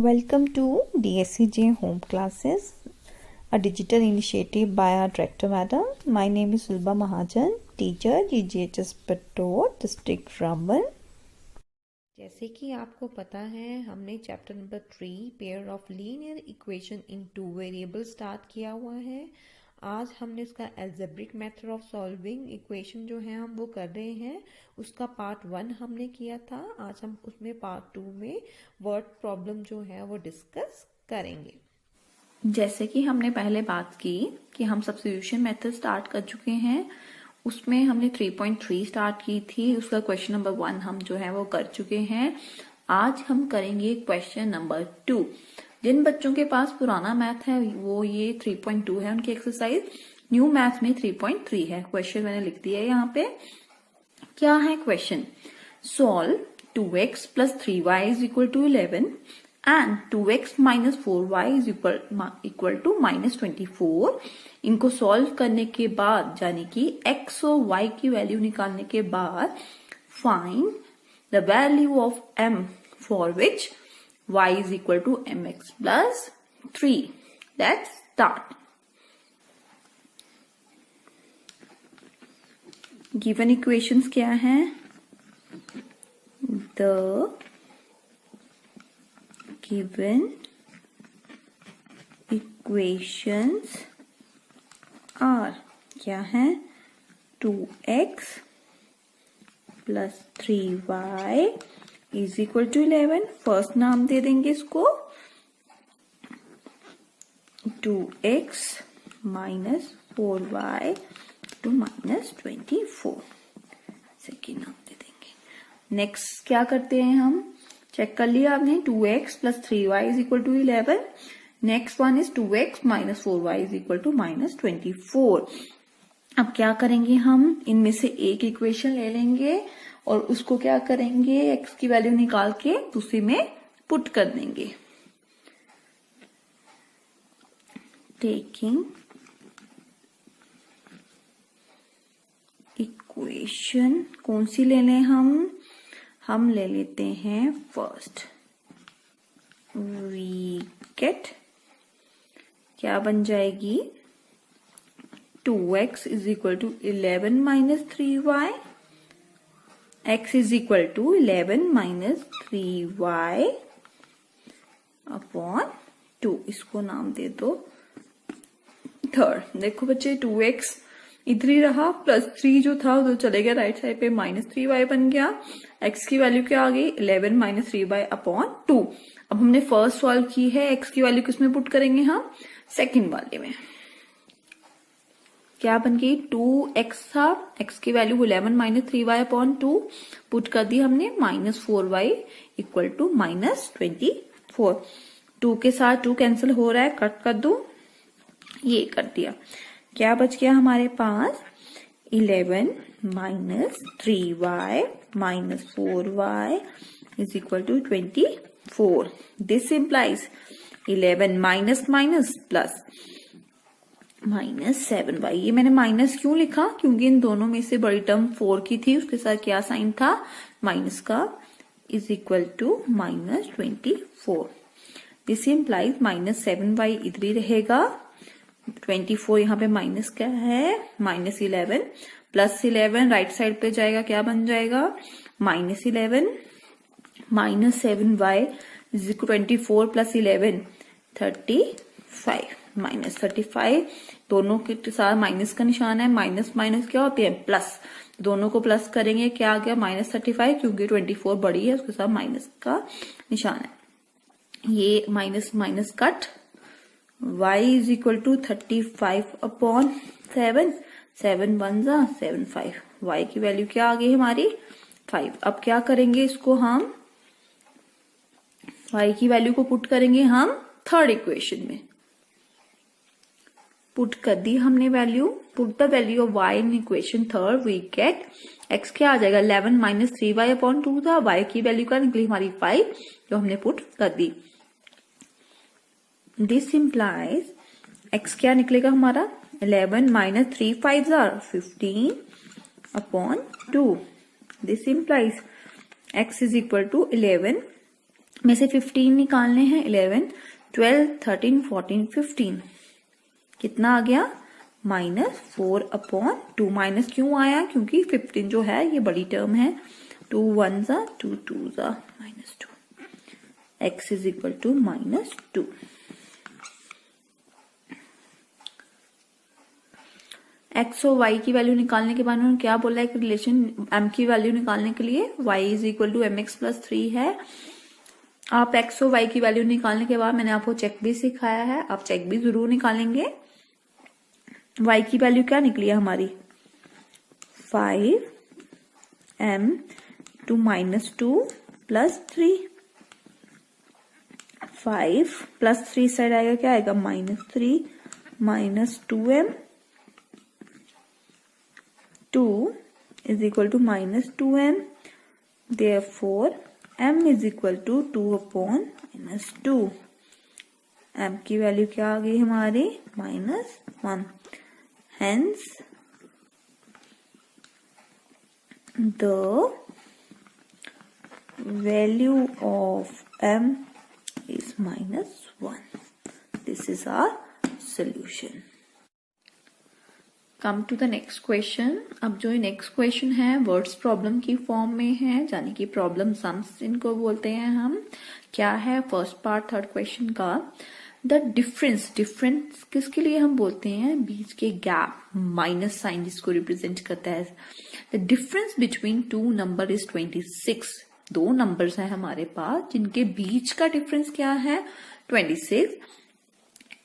Welcome to DSCJ Home Classes, a digital initiative by our director madam. My name is Sulba Mahajan, teacher GGHS Pattor, district Ramban. जैसे कि आपको पता है हमने chapter number 3 pair of linear equation in two variable start किया हुआ है। आज हमने इसका algebraic method of solving equation जो है हम वो कर रहे हैं। उसका पार्ट 1 हमने किया था। आज हम उसमें पार्ट 2 में वर्ड प्रॉब्लम जो है वो डिस्कस करेंगे। जैसे कि हमने पहले बात की कि हम सब्स्टिट्यूशन मेथड स्टार्ट कर चुके हैं, उसमें हमने 3.3 स्टार्ट की थी। उसका क्वेश्चन नंबर 1 हम जो है वो कर चुके हैं। आज हम करेंगे क्वेश्चन नंबर 2। जिन बच्चों के पास पुराना मैथ है वो ये 3.2 है उनकी एक्सरसाइज, न्यू मैथ में 3.3 है। क्वेश्चन मैंने लिख दिया है यहाँ पे। क्या है question? Solve 2x plus 3y is equal to 11 and 2x minus 4y is equal to minus 24। इनको सॉल्व करने के बाद यानी कि x और y की वैल्यू निकालने के बाद find the value of m for which y is equal to mx plus 3। Let's start. Given equations क्या हैं? The given equations are क्या है? 2x plus 3y is equal to 11। First नाम दे देंगे इसको 2x minus 4y to minus 24। Second नाम दे देंगे। Next क्या करते हैं हम? चेक कर लिया आपने। 2x plus 3y is equal to 11। Next one is 2x minus 4y is equal to minus 24। अब क्या करेंगे हम? इनमें से एक इक्वेशन ले लेंगे और उसको क्या करेंगे? x की वैल्यू निकाल के दूसरी में पुट कर देंगे। टेकिंग इक्वेशन कौन सी ले लें हम ले लेते हैं फर्स्ट। वी गेट क्या बन जाएगी? 2x is equal to 11 minus 3y। x is equal to 11 minus 3y upon 2। इसको नाम दे दो थर्ड। देखो बच्चे 2x इधर ही रहा, प्लस 3 जो था वो चले गया राइट साइड पे, माइनस 3y बन गया। x की वैल्यू क्या आ गई? 11 माइनस 3y अपॉन 2। अब हमने फर्स्ट सॉल्व की है, x की वैल्यू किसमें पुट करेंगे हम? सेकेंड वाले में। क्या बन गई? 2x था, x की value 11 minus 3y upon 2 put कर दी हमने, minus 4y equal to minus 24। 2 के साथ 2 कैंसिल हो रहा है, कट कर दो, ये कर दिया। क्या बच गया हमारे पास? 11 minus 3y minus 4y is equal to 24। This implies 11 minus minus plus minus 7y। ये मैंने माइनस क्यों लिखा? क्योंकि इन दोनों में से बड़ी टर्म 4 की थी, उसके साथ क्या साइन था? माइनस का, is equal to minus 24। This implies minus 7y इधर ही रहेगा। 24 यहाँ पे माइनस क्या है? माइनस 11 प्लस 11 राइट साइड पे जाएगा, क्या बन जाएगा? Minus 11 minus 7y is equal 24 plus 11 35 minus 35। दोनों के साथ माइनस का निशान है। माइनस माइनस क्या होती है? प्लस। दोनों को प्लस करेंगे, क्या आ गया? माइनस 35, क्योंकि 24 बड़ी है उसके साथ माइनस का निशान है। ये minus minus cut. y is equal to 35 upon 7। 7 1 जा 7 5। y की वैल्यू क्या आ गई हमारी? 5। अब क्या करेंगे इसको हम? y की वैल्यू को पुट करेंगे हम थर्ड इक्वेशन में। पुट कर दी हमने value. Put the value of y in equation third. We get x क्या आ जाएगा? 11 माइनस 3y अपॉन 2 था। y की वैल्यू क्या निकली हमारी? 5, जो हमने पुट कर दी। दिस इम्प्लाइज x क्या निकलेगा हमारा? 11 minus 3 5 are 15 upon 2। This implies x is equal to 11 में से 15 निकालने हैं, 11, 12, 13, 14, 15, कितना आ गया -4/2। माइनस क्यों आया? क्योंकि 15 जो है ये बड़ी टर्म है, 2 1 ज़ा 2 2 ज़ा -2, x is equal to -2। X और वाई की वैल्यू निकालने के बाद उन्होंने क्या बोला, एक रिलेशन m की वैल्यू निकालने के लिए y is equal to mx+3 है। आप x और y की वैल्यू निकालने के बाद मैंने आपको चेक भी सिखाया है, आप चेक भी जरूर निकालेंगे। y की वैल्यू क्या निकली है हमारी 5m to -2 + 3, 5 + 3 साइड आएगा, क्या आएगा -3 -2m, 2 is equal to -2m, therefore m is equal to 2/-2। m की वैल्यू क्या आ गई हमारी -1, hence the value of m is -1। this is our solution। Come to the next question. अब जो नेक्स्ट क्वेश्चन है वर्ड्स प्रॉब्लम की form में है, यानी कि प्रॉब्लम सम्स इनको बोलते हैं हम। क्या है फर्स्ट पार्ट थर्ड क्वेश्चन का, द डिफरेंस, डिफरेंस किसके लिए हम बोलते हैं, बीच के गैप, माइनस साइन जिसको रिप्रेजेंट करता है। The difference between 2 number is 26। दो नंबर्स हैं हमारे पास जिनके बीच का डिफरेंस क्या है 26,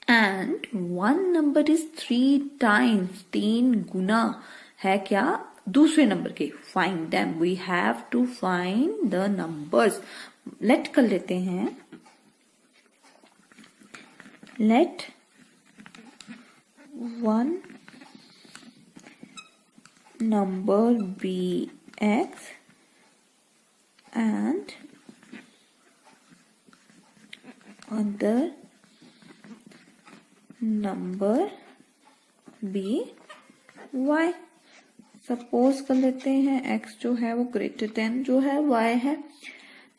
and one number is 3 times, 3 गुना है क्या दूसरे नंबर के। find them, we have to find the numbers। let कर लेते हैं, let one number be x and other number be y। सपोज कर लेते हैं x जो है वो ग्रेटर देन जो है y है,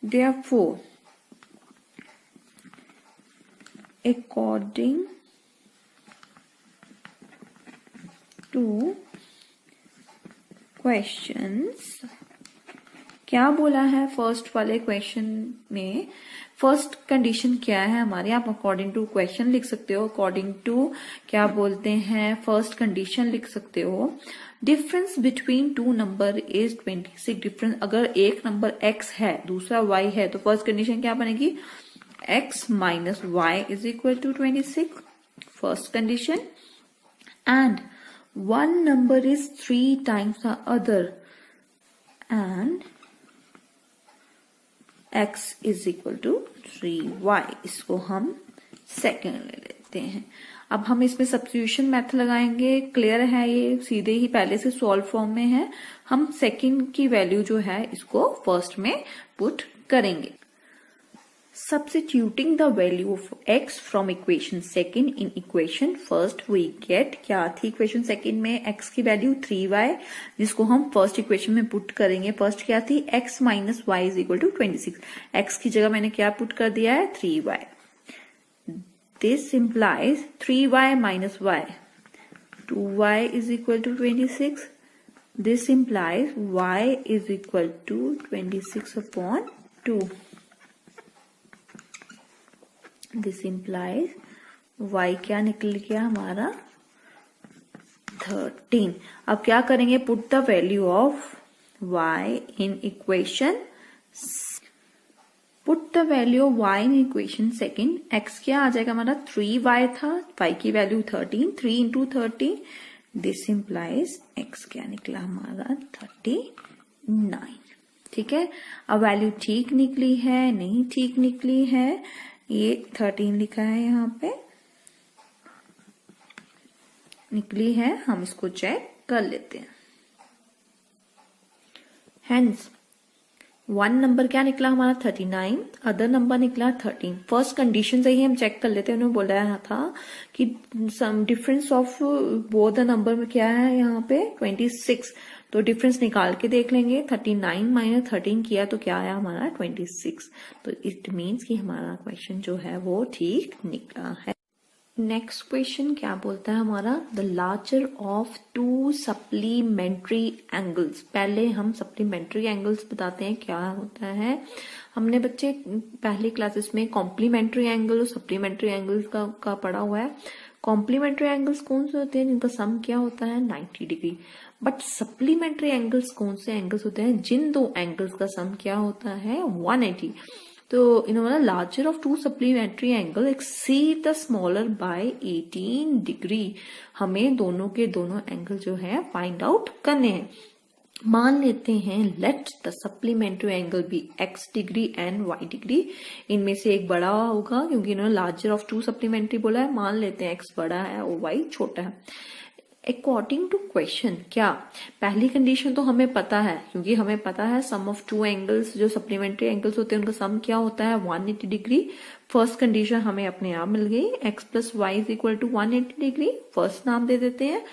therefore according to questions, क्या बोला है फर्स्ट वाले क्वेश्चन में, फर्स्ट कंडीशन क्या है हमारे, आप अकॉर्डिंग टू क्वेश्चन लिख सकते हो, अकॉर्डिंग टू क्या बोलते हैं फर्स्ट कंडीशन लिख सकते हो। Difference between 2 number is 26। Difference अगर एक नंबर x है दूसरा y है तो फर्स्ट कंडीशन क्या बनेगी, x - y is equal to 26, first condition. And one number is 3 times the other and x is equal to 3y। इसको हम सेकेंड ले लेते हैं। अब हम इसमें सब्स्टिट्यूशन मेथड लगाएंगे, क्लियर है ये, सीधे ही पहले से सॉल्व फॉर्म में है। हम सेकेंड की वैल्यू जो है इसको फर्स्ट में पुट करेंगे। Substituting the value of x from equation second in equation first we get, क्या थी इक्वेशन सेकंड में x की वैल्यू 3y, जिसको हम फर्स्ट इक्वेशन में पुट करेंगे। फर्स्ट क्या थी x - y is equal to 26, x की जगह मैंने क्या पुट कर दिया है 3y। This implies 3y - y, 2y is equal to 26। This implies y is equal to 26/2। This implies y क्या निकल गया हमारा 13। अब क्या करेंगे, put the value of y in equation, put the value of y in equation second. x क्या आ जाएगा हमारा 3y था, y की वैल्यू 13, 3 × 13। दिस इम्प्लाइज x क्या निकला हमारा 39। ठीक है, अब वैल्यू ठीक निकली है नहीं ठीक निकली है, ये 13 लिखा है यहाँ पे, निकली है, हम इसको चेक कर लेते हैं। Hence वन नंबर क्या निकला हमारा 39, अदर नंबर निकला 13। फर्स्ट कंडीशन से ही हम चेक कर लेते हैं। उन्होंने बोला था कि sum difference of both the number में क्या है यहाँ पे 26, तो डिफरेंस निकाल के देख लेंगे। 39 माइनस 13 किया तो क्या आया हमारा 26। तो इट मीन्स कि हमारा क्वेश्चन जो है वो ठीक निकला है। नेक्स्ट क्वेश्चन क्या बोलता है हमारा, the larger of to supplementary angles. पहले हम सप्लीमेंट्री एंगल्स बताते हैं क्या होता है। हमने बच्चे पहली क्लासेस में कॉम्प्लीमेंट्री एंगल और सप्लीमेंट्री एंगल्स का पढ़ा हुआ है। कॉम्प्लीमेंट्री एंगल्स कौन से होते हैं जिनका सम क्या होता है 90 डिग्री। बट सप्लीमेंट्री एंगल्स कौन से एंगल्स होते हैं जिन दो एंगल्स का सम क्या होता है 180। तो इन्होंने larger of to supplementary angle exceed the smaller by 18 degree. हमें दोनों के दोनों एंगल जो है फाइंड आउट करने हैं। मान लेते हैं let the supplementary angle be x degree and y degree. इनमें से एक बड़ा होगा क्योंकि इन्होंने लार्जर ऑफ टू सप्लीमेंट्री बोला है। मान लेते हैं x बड़ा है और y छोटा है। अकॉर्डिंग टू क्वेश्चन क्या, पहली कंडीशन तो हमें पता है क्योंकि हमें पता है सम ऑफ टू एंगल्स जो सप्लीमेंट्री एंगल्स होते हैं उनका सम क्या होता है 180 डिग्री। फर्स्ट कंडीशन हमें अपने आप मिल गई, x plus y is equal to 180 degree. First नाम दे देते हैं।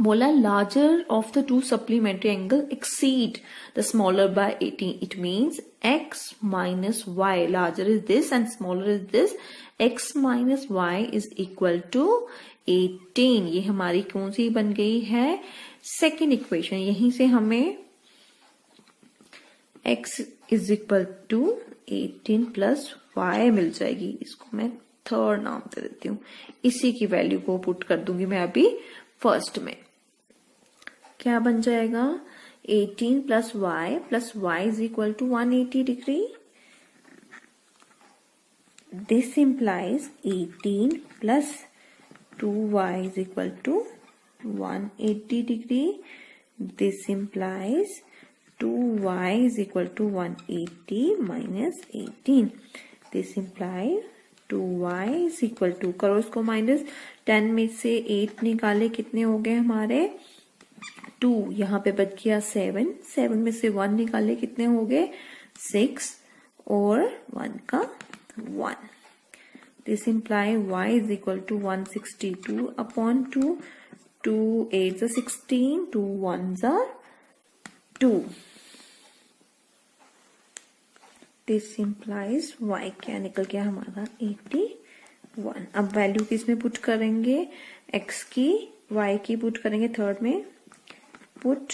बोला larger of the two supplementary angle exceed the smaller by 18। It means x minus y, larger is this and smaller is this. x minus y is equal to 18। ये हमारी कौन सी बन गई है सेकेंड इक्वेशन। यहीं से हमें x is equal to 18 plus Y मिल जाएगी। इसको मैं थर्ड नाम दे देती हूँ। इसी की वैल्यू को पुट कर दूंगी मैं अभी फर्स्ट में। क्या बन जाएगा 18 plus y is equal to 180 degree. This implies 18 plus 2y is equal to 180 degree. This implies 2y is equal to 180 minus 18. This implies 2y is equal to, करो इसको माइनस, 10 में से 8 निकाले कितने हो गए हमारे 2, यहाँ पे बच गया 7, 7 में से 1 निकाले कितने हो गए 6 और 1 का 1। This implies y is equal to 162 upon 2. 2 8s are 16, 2 1s are 2. This implies y क्या निकल गया हमारा 81। अब वैल्यू किसमें पुट करेंगे, x की, y की पुट करेंगे थर्ड में। Put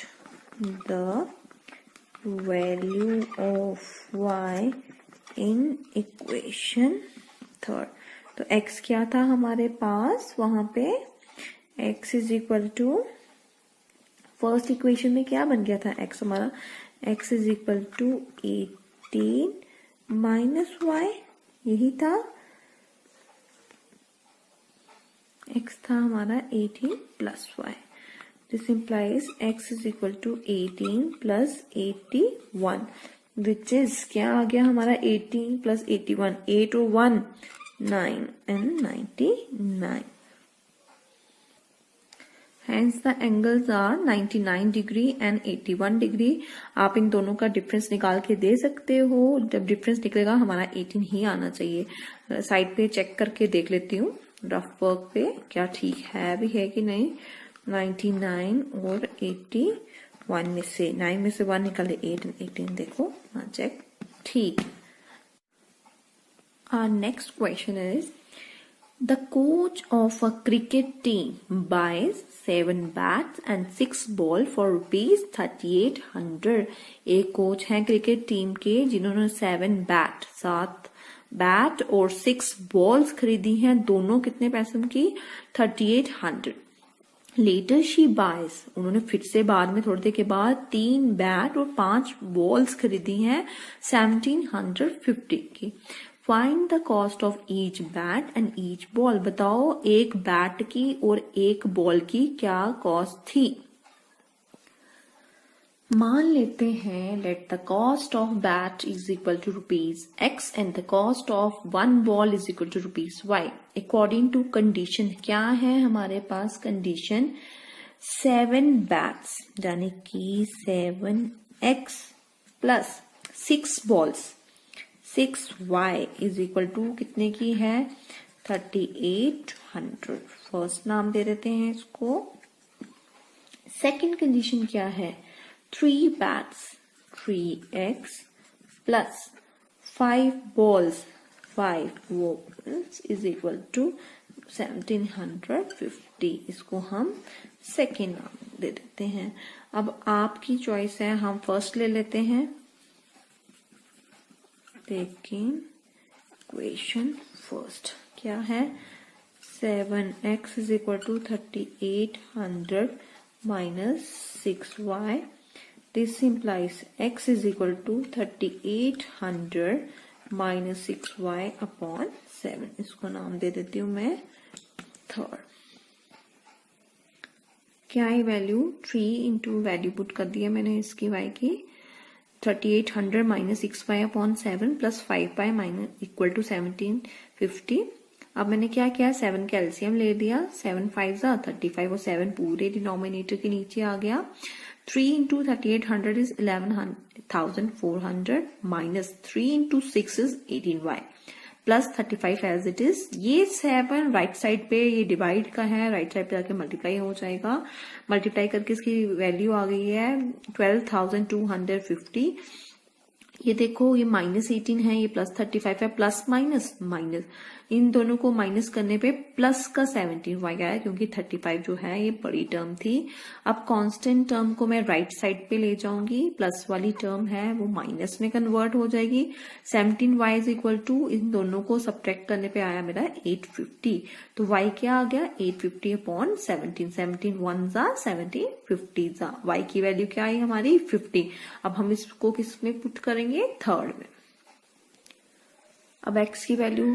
the value of y in equation third. तो x क्या था हमारे पास वहां पे, x is equal to, first equation में क्या बन गया था x हमारा, x is equal to 18 minus y, यही था x था हमारा 18 plus y. This implies x is equal to 18 plus 81 which is क्या आ गया हमारा 18 प्लस 81, 8 और 1 9 and 99. Hence the angles are 99 degree and 81 degree. आप इन दोनों का डिफरेंस निकाल के दे सकते हो। जब डिफरेंस निकलेगा हमारा 18 ही आना चाहिए। साइड पे चेक करके देख लेती हूँ रफ वर्क पे क्या ठीक है भी है कि नहीं। 99 और 81 में से 9 में से 1 निकाले 8 and 18, देखो हाँ चेक ठीक। Our next question is, the coach of a cricket team buys 7 bats and 6 balls for rupees 3800. एक कोच है क्रिकेट टीम के जिन्होंने 7 बैट और 6 बॉल्स खरीदी हैं। दोनों कितने पैसों की 3800। लेटर शी बाइज, उन्होंने फिर से बाद में थोड़ी देर के बाद 3 बैट और 5 बॉल्स खरीदी हैं 1750 की। Find the cost of each bat and each ball. बताओ एक बैट की और एक बॉल की क्या कॉस्ट थी। मान लेते हैं let the cost of bat is equal to rupees x and the cost of 1 ball is equal to rupees y। According to condition क्या है हमारे पास कंडीशन, 7 बैट्स यानी कि 7x plus 6 balls 6y is equal to कितने की है 3800। First नाम दे देते हैं इसको। सेकंड कंडीशन क्या है 3 bats 3x plus 5 balls 5 is equal to 1750। इसको हम सेकेंड नाम दे देते हैं। अब आपकी चॉइस है, हम फर्स्ट ले लेते हैं। टेकिंग इक्वेशन फर्स्ट क्या है 7x is equal to 3800 minus 6y। This implies x is equal to 3800 minus 6y upon 7। इसको नाम दे देती हूं मैं थर्ड। क्या है वैल्यू 3 इंटू वैल्यू पुट कर दिया मैंने इसकी y की 3800 minus 6y upon 7 plus 5y minus equal to 1750। अब मैंने क्या किया 7 का एलसीएम ले दिया 7 5 35 और 7 पूरे डिनोमिनेटर के नीचे आ गया। 3 into 3800 is 11,400 minus 3 into 6 is 18y plus 35 as it is. ये 7 राइट साइड पे ये डिवाइड का है, राइट साइड पे जाके मल्टीप्लाई हो जाएगा। मल्टीप्लाई करके इसकी वैल्यू आ गई है 12,250। ये देखो ये माइनस 18 है, ये प्लस 35 है, प्लस माइनस माइनस, इन दोनों को माइनस करने पे प्लस का 17y आया क्योंकि 35 जो है ये बड़ी टर्म थी। अब कांस्टेंट टर्म को मैं राइट साइड पे ले जाऊंगी, प्लस वाली टर्म है वो माइनस में कन्वर्ट हो जाएगी। 17y इज इक्वल टू इन दोनों को सब्ट्रैक्ट करने पे आया मेरा 850। तो y क्या आ गया 850 अपॉन 17 17 1 जा 17 50 जा। y की वैल्यू क्या आई हमारी 50। अब हम इसको किस में पुट करेंगे थर्ड में। अब x की वैल्यू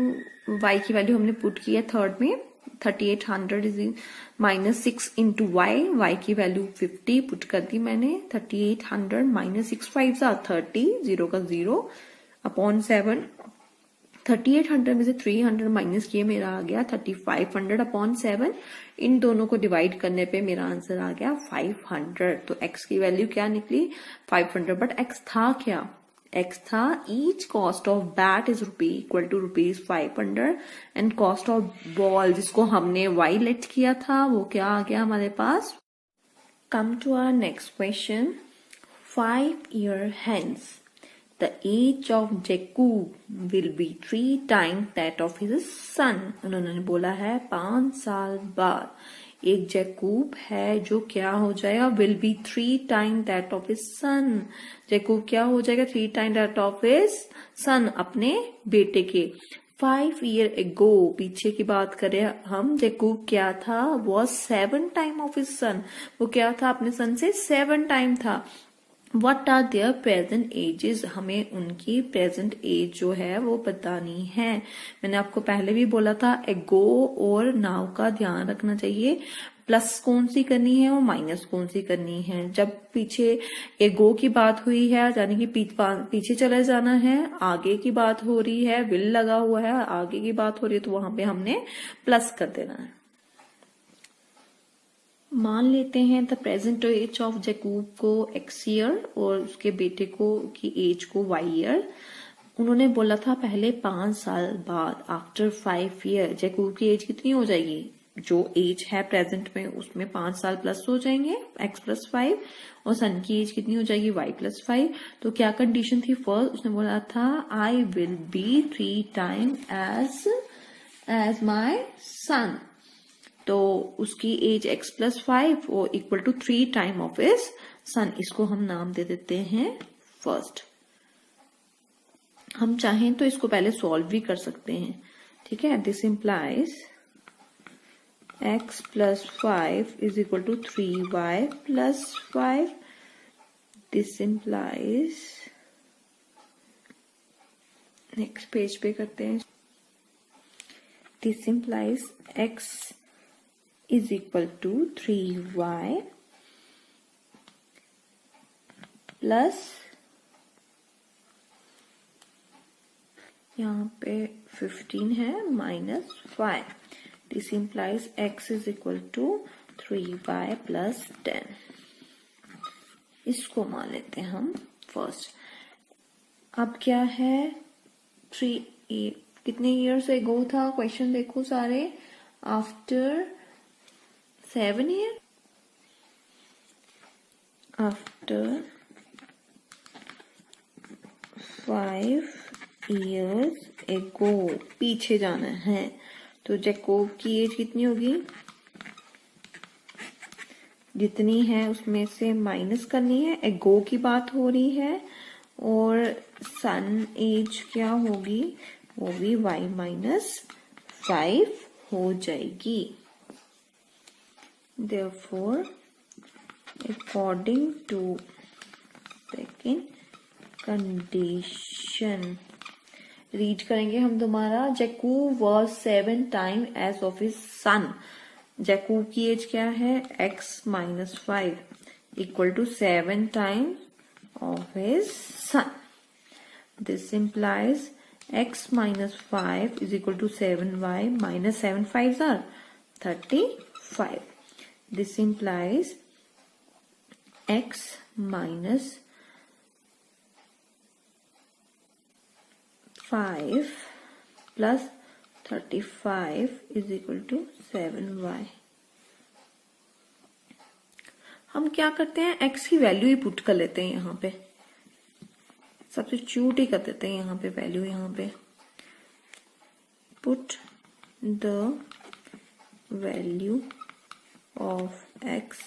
y की वैल्यू हमने पुट की है थर्ड में 3800 इज माइनस 6 इंटू y की वैल्यू 50 पुट कर दी मैंने। 3800 माइनस 6 5 30 0 का 0 अपॉन 7। 3800 में से 300 माइनस किए मेरा आ गया 3500 अपॉन 7। इन दोनों को डिवाइड करने पे मेरा आंसर आ गया 500। तो x की वैल्यू क्या निकली 500। बट x था क्या, x था each cost of bat is rupee equal to ₹500 and cost of ball जिसको हमने y लेट किया था वो क्या आ गया हमारे पास। Come to our next question. 5 years hence the age of Jacob will be 3 times that of his son। उन्होंने बोला है 5 साल बाद एक जैकूब है जो क्या हो जाएगा will be 3 times that of his son। जैकूब क्या हो जाएगा 3 times that of his son अपने बेटे के। 5 years ago पीछे की बात करें हम, जैकूब क्या था was 7 times of his son। वो क्या था अपने सन से 7 times था। What are their present ages? हमें उनकी प्रेजेंट एज जो है वो बतानी है। मैंने आपको पहले भी बोला था एगो और नाउ का ध्यान रखना चाहिए, प्लस कौन सी करनी है और माइनस कौन सी करनी है। जब पीछे एगो की बात हुई है यानी कि पीछे चले जाना है, आगे की बात हो रही है विल लगा हुआ है आगे की बात हो रही है तो वहां पे हमने प्लस कर देना है। मान लेते हैं द प्रेजेंट एज ऑफ जैकूब को x ईयर और उसके बेटे को की एज को y ईयर। उन्होंने बोला था पहले 5 साल बाद आफ्टर 5 ईयर जैकूब की एज कितनी हो जाएगी, जो एज है प्रेजेंट में उसमें 5 साल प्लस हो जाएंगे x प्लस 5 और सन की एज कितनी हो जाएगी y प्लस 5। तो क्या कंडीशन थी फर्स्ट, उसने बोला था I will be 3 times age my son. तो उसकी एज x प्लस 5 और equal to 3 times of his son. इसको हम नाम दे देते हैं फर्स्ट। हम चाहें तो इसको पहले सॉल्व भी कर सकते हैं, ठीक है। This implies x plus 5 is equal to 3y plus 5। This implies next page पे करते हैं। This implies x is equal to 3y plus यहाँ पे 15 है minus 5। This implies x is equal to 3y plus 10। इसको मान लेते हैं हम फर्स्ट। अब क्या है 3 कितने ईयर्स एगो था, क्वेश्चन देखो सारे, after 7 year, after 5 years ago, पीछे जाना है। तो जैकोब की एज कितनी होगी, जितनी है उसमें से माइनस करनी है, एगो की बात हो रही है, और सन एज क्या होगी, वो भी y-5 हो जाएगी। Therefore, according to second condition, read करेंगे हम दोबारा, जैकूब was 7 times as of his son। जैकूब की एज क्या है, x-5 equal to 7 times of his son। This implies x-5 is equal to 7y minus 7 5s are 35. This implies x minus 5 plus 35 is equal to 7y। हम क्या करते हैं, x की value ही put कर लेते हैं, यहाँ पे सब्स्टिट्यूट ही कर देते हैं, यहाँ पे वैल्यू, यहाँ पे put the value of x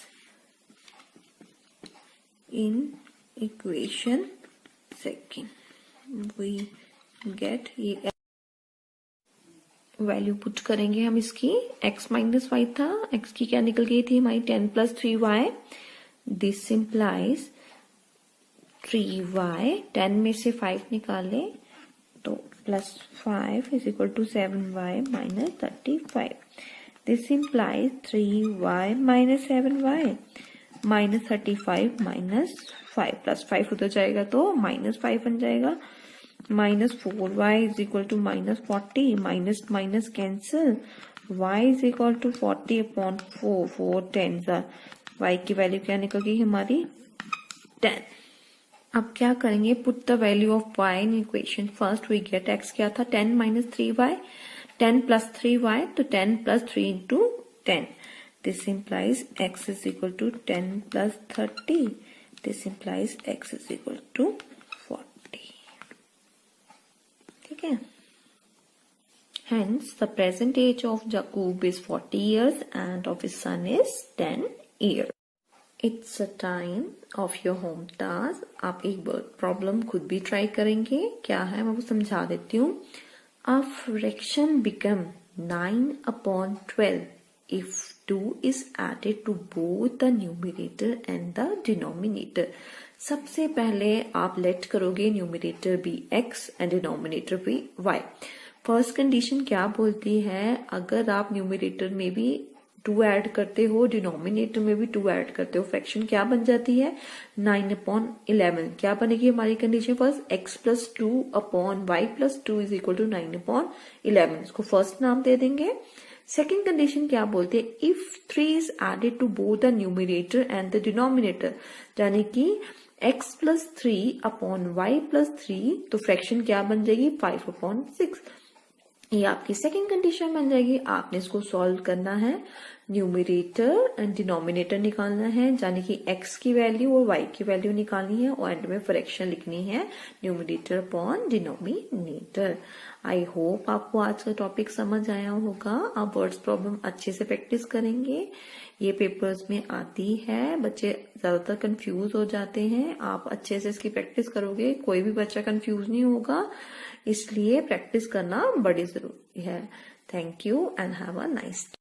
in equation second, we get, ये वैल्यू पुट करेंगे हम इसकी, x-5 था, x की क्या निकल गई थी हमारी 10 plus 3y। This implies 3y, 10 में से 5 निकाले तो plus 5 is equal to 7y minus 35। This implies 3y minus 7y minus 35 minus 5, plus 5 उधर जाएगा तो माइनस 5 बन जाएगा, minus 4y is equal to minus 40, minus minus cancel, y is equal to 40 upon 4, 4 10 y की वैल्यू क्या निकल गई हमारी 10। अब क्या करेंगे, put the value of y in equation first, we get x क्या था 10 माइनस 3y, 10 प्लस 3y, तो 10 plus 3 into 10। This implies x is equal to 10 plus 30, this implies x is equal to 40। ठीक है, hence the present age of Jacob is 40 years and of his son is 10 years। It's a time of your home task। आप एक problem खुद भी try करेंगे, क्या है मैं आपको समझा देती हूँ। A fraction become 9/12 if 2 is added to both the numerator and the denominator। सबसे पहले आप लेट करोगे न्यूमरेटर भी x एंड डिनोमिनेटर भी y। फर्स्ट कंडीशन क्या बोलती है, अगर आप न्यूमरेटर में भी 2 ऐड करते हो, डिनोमिनेटर में भी 2 ऐड करते हो, फ्रैक्शन क्या बन जाती है 9/11। क्या बनेगी हमारी condition first, x plus 2 upon y plus 2 is equal to 9/11। इसको फर्स्ट नाम दे देंगे। सेकेंड कंडीशन क्या बोलते हैं, if 3 is added to both the numerator and the denominator, यानी कि x plus 3 upon y plus 3, तो फ्रैक्शन क्या बन जाएगी 5/6। ये आपकी सेकेंड कंडीशन बन जाएगी। आपने इसको सॉल्व करना है, न्यूमरेटर एंड डिनोमिनेटर निकालना है, यानी कि x की वैल्यू और y की वैल्यू निकालनी है, और एंड में फ्रैक्शन लिखनी है numerator upon denominator. I hope आपको आज का टॉपिक समझ आया होगा। आप वर्ड्स प्रॉब्लम अच्छे से प्रैक्टिस करेंगे, ये पेपर्स में आती है, बच्चे ज्यादातर कंफ्यूज हो जाते हैं। आप अच्छे से इसकी प्रैक्टिस करोगे, कोई भी बच्चा कंफ्यूज नहीं होगा, इसलिए प्रैक्टिस करना बड़ी जरूरी है। Thank you and have a nice day.